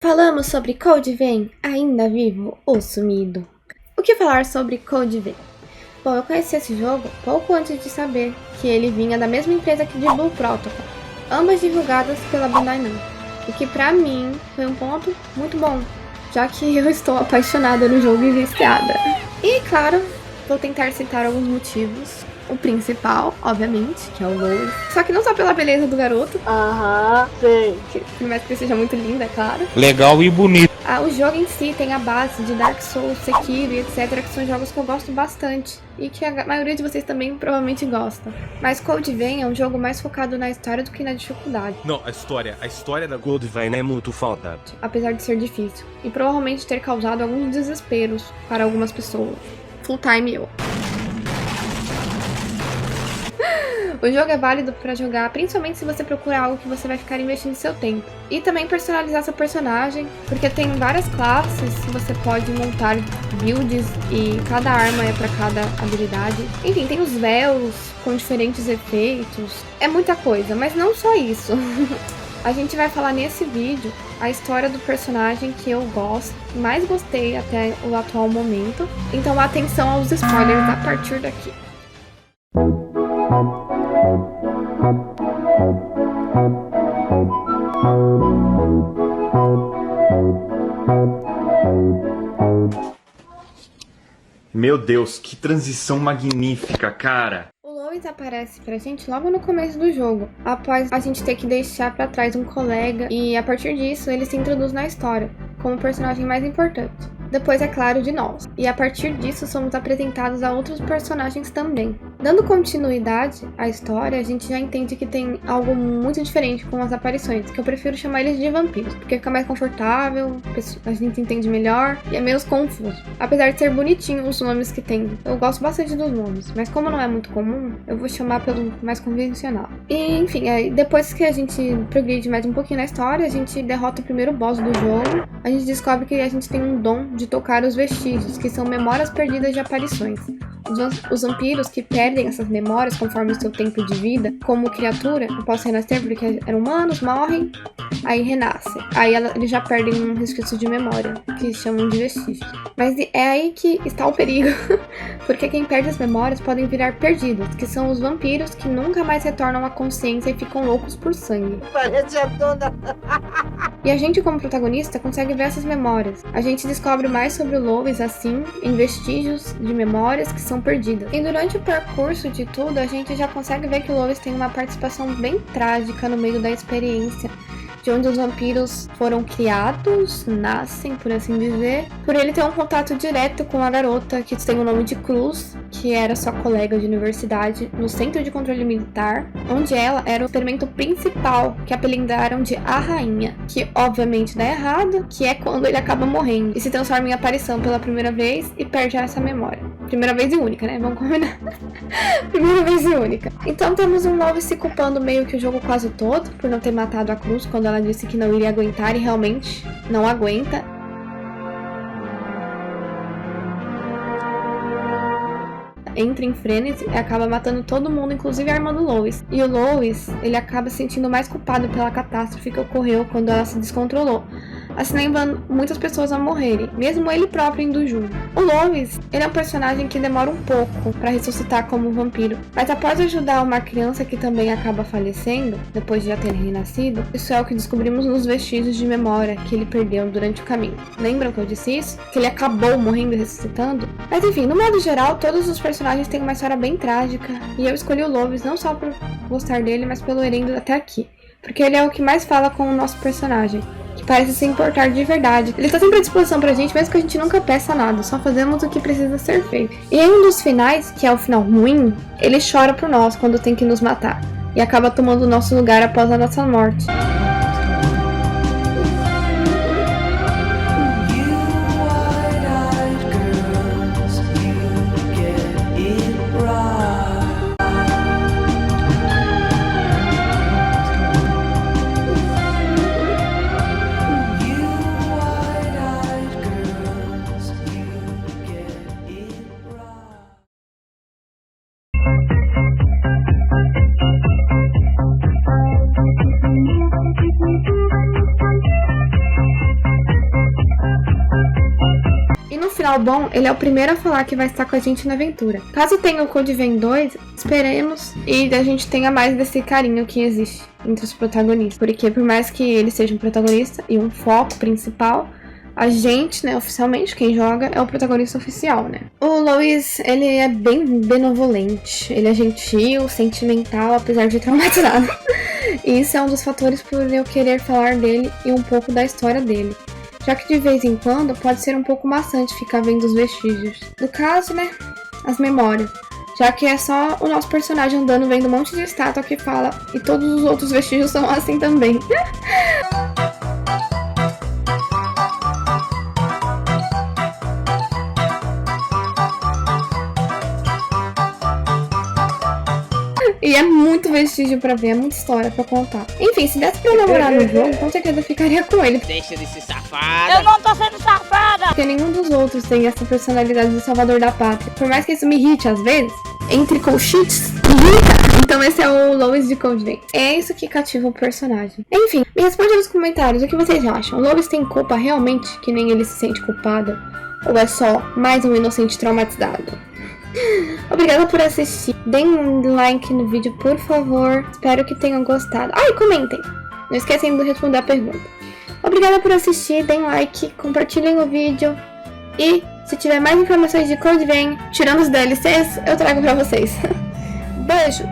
Falamos sobre Code Vein, ainda vivo ou sumido? O que falar sobre Code Vein? Bom, eu conheci esse jogo pouco antes de saber que ele vinha da mesma empresa que de Blue Protocol, ambas divulgadas pela Bandai Namco, o que pra mim foi um ponto muito bom, já que eu estou apaixonada no jogo e viciada. E claro, vou tentar citar alguns motivos. O principal, obviamente, que é o Lois. Só que não só pela beleza do garoto. Sei. Por mais que ele seja muito lindo, é claro. Legal e bonito. O jogo em si tem a base de Dark Souls, Sekiro e etc, que são jogos que eu gosto bastante. E que a maioria de vocês também provavelmente gosta. Mas Code Vein é um jogo mais focado na história do que na dificuldade. Não, a história da Code Vein é muito foda. Apesar de ser difícil. E provavelmente ter causado alguns desesperos para algumas pessoas. Full time eu. O jogo é válido para jogar, principalmente se você procurar algo que você vai ficar investindo seu tempo. E também personalizar seu personagem, porque tem várias classes, você pode montar builds e cada arma é para cada habilidade. Enfim, tem os véus com diferentes efeitos. É muita coisa, mas não só isso. A gente vai falar nesse vídeo a história do personagem que eu gosto, mais gostei até o atual momento. Então atenção aos spoilers a partir daqui. Meu Deus, que transição magnífica, cara! O Lois aparece pra gente logo no começo do jogo, após a gente ter que deixar pra trás um colega, e a partir disso ele se introduz na história, como o personagem mais importante. Depois, é claro, de nós. E a partir disso, somos apresentados a outros personagens também. Dando continuidade à história, a gente já entende que tem algo muito diferente com as aparições, que eu prefiro chamar eles de vampiros, porque fica mais confortável, a gente entende melhor e é menos confuso. Apesar de ser bonitinho os nomes que tem, eu gosto bastante dos nomes, mas como não é muito comum, eu vou chamar pelo mais convencional. E, enfim, depois que a gente progride mais um pouquinho na história, a gente derrota o primeiro boss do jogo, a gente descobre que a gente tem um dom de tocar os vestígios, que são memórias perdidas de aparições. Os vampiros que perdem essas memórias conforme o seu tempo de vida, como criatura, após renascer, porque eram humanos, morrem, aí renascem. Aí eles já perdem um resquício de memória, que chamam de vestígios. Mas é aí que está o perigo, porque quem perde as memórias podem virar perdidos, que são os vampiros que nunca mais retornam à consciência e ficam loucos por sangue. Parece a dona. E a gente, como protagonista, consegue ver essas memórias. A gente descobre mais sobre o Lois, assim, em vestígios de memórias que são perdidas. E durante o percurso de tudo, a gente já consegue ver que o Lois tem uma participação bem trágica no meio da experiência, de onde os vampiros foram criados, nascem, por assim dizer, por ele ter um contato direto com a garota, que tem o nome de Cruz, que era sua colega de universidade, no Centro de Controle Militar, onde ela era o experimento principal, que apelidaram de A Rainha, que obviamente dá errado, que é quando ele acaba morrendo, e se transforma em aparição pela primeira vez e perde essa memória. Primeira vez e única, né? Vamos combinar. Primeira vez e única. Então temos um Lois se culpando meio que o jogo quase todo, por não ter matado a Cruz quando ela disse que não iria aguentar e realmente não aguenta. Entra em frenesi e acaba matando todo mundo, inclusive a irmã do Lois. E o Lois, ele acaba se sentindo mais culpado pela catástrofe que ocorreu quando ela se descontrolou, assim levando muitas pessoas a morrerem, mesmo ele próprio indo junto. O Lois, ele é um personagem que demora um pouco para ressuscitar como vampiro, mas após ajudar uma criança que também acaba falecendo, depois de já ter renascido, isso é o que descobrimos nos vestígios de memória que ele perdeu durante o caminho. Lembram que eu disse isso? Que ele acabou morrendo e ressuscitando? Mas enfim, no modo geral, todos os personagens têm uma história bem trágica, e eu escolhi o Lois não só por gostar dele, mas pelo Erendo até aqui, porque ele é o que mais fala com o nosso personagem, que parece se importar de verdade. Ele tá sempre à disposição pra gente, mesmo que a gente nunca peça nada, só fazemos o que precisa ser feito. E em um dos finais, que é o final ruim, ele chora por nós quando tem que nos matar, e acaba tomando o nosso lugar após a nossa morte. final bom, ele é o primeiro a falar que vai estar com a gente na aventura. Caso tenha o Code Vein 2, esperemos e a gente tenha mais desse carinho que existe entre os protagonistas. Porque por mais que ele seja um protagonista e um foco principal, a gente, né, oficialmente, quem joga é o protagonista oficial, né? O Lois, ele é bem benevolente, ele é gentil, sentimental, apesar de traumatizado. E isso é um dos fatores por eu querer falar dele e um pouco da história dele. Já que de vez em quando pode ser um pouco maçante ficar vendo os vestígios. No caso, né, as memórias. Já que é só o nosso personagem andando vendo um monte de estátua que fala e todos os outros vestígios são assim também. E é muito vestígio pra ver, é muita história pra contar. Enfim, se desse pra namorar no jogo, com certeza eu ficaria com ele. Deixa de ser safada. Eu não tô sendo safada! Porque nenhum dos outros tem essa personalidade de salvador da pátria. Por mais que isso me irrite às vezes, entre colchites, irrita. Então esse é o Lois de Code Vein. É isso que cativa o personagem. Enfim, me responde nos comentários o que vocês acham. O Lois tem culpa realmente, que nem ele se sente culpado? Ou é só mais um inocente traumatizado? Obrigada por assistir. Deem um like no vídeo, por favor. Espero que tenham gostado. Ah, e comentem. Não esquecem de responder a pergunta. Obrigada por assistir. Deem like, compartilhem o vídeo. E se tiver mais informações de Code Vein, tirando os DLCs, eu trago pra vocês. Beijo.